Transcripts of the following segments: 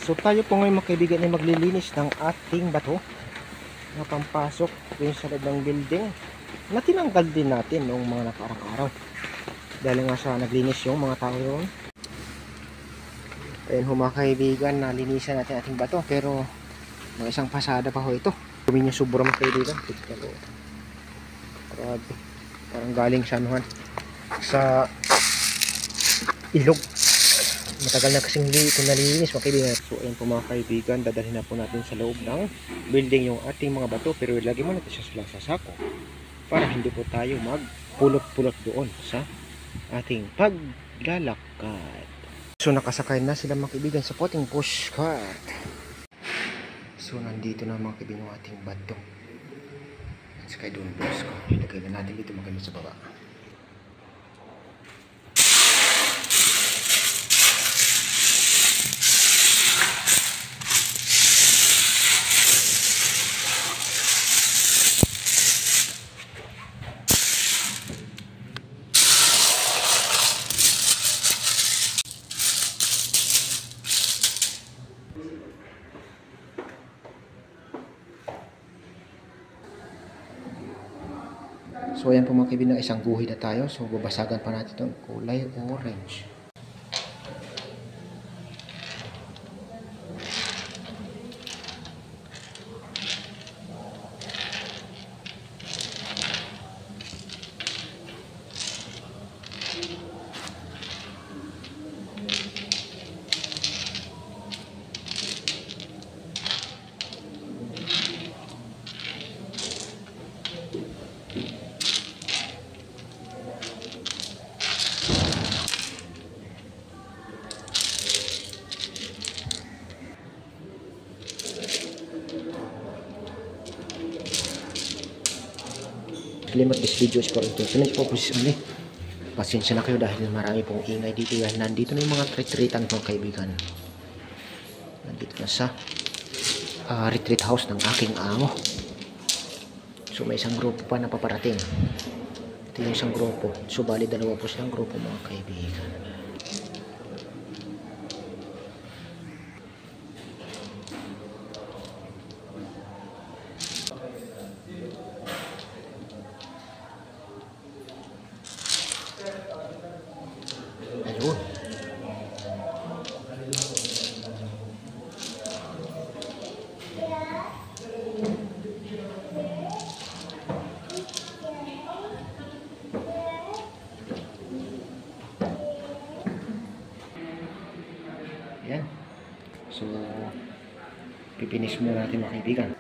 So tayo po ngayon mga kaibigan ay maglilinis ng ating bato na pampasok dun sa loob ng building na tinanggal din natin noong mga nakarang araw dahil nga sa naglinis yung mga tao yun. Ayun ho mga kaibigan, nalinisan natin ating bato pero may isang pasada pa ho ito. Dumi niya sobra mga kaibigan. Grabe, parang galing siya anuhan sa ilog. Matagal na kasing hindi ito nalinis mga kaibigan. So ayun po mga kaibigan, dadalhin na po natin sa loob ng building yung ating mga bato, pero ilagay mo natin siya sa sako para hindi po tayo magpulot-pulot doon sa ating paglalakad. So nakasakay na sila mga kaibigan sa poting pushcart. So nandito na mga kaibigan yung ating bato. Sakay doon boss ko. Ilagay na natin dito maganda sa baba. So ayan po mga kaibigan, isang guhit na tayo. So babasagan pa natin itong kulay orange. Limit this video is for entertainment purposes only. Pasensya na kayo dahil marami pong ingay dito. Yan, nandito na yung mga retreatan mga kaibigan. Nandito na sa retreat house ng aking amo. So may isang grupo pa na paparating. Ito yung isang grupo. So bali dalawa po silang grupo mga kaibigan. Ayun. Yan. So pipinis muna natin mga kaibigan.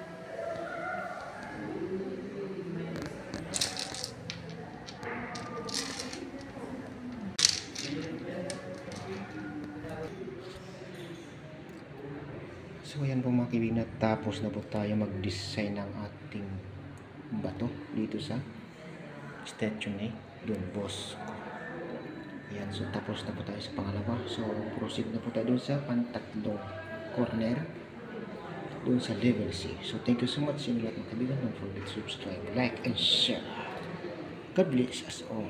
So ayan po mga kaibigan, tapos na po tayo mag-design ng ating bato dito sa statue ni Don Bosco. Ayan, so tapos na po tayo sa pangalawa. So proceed na po tayo dun sa pantatlong corner dun sa level C. So thank you so much sa inyo lahat mga kaibigan. Don't forget to subscribe, like, and share. God bless us all.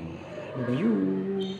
Bye-bye.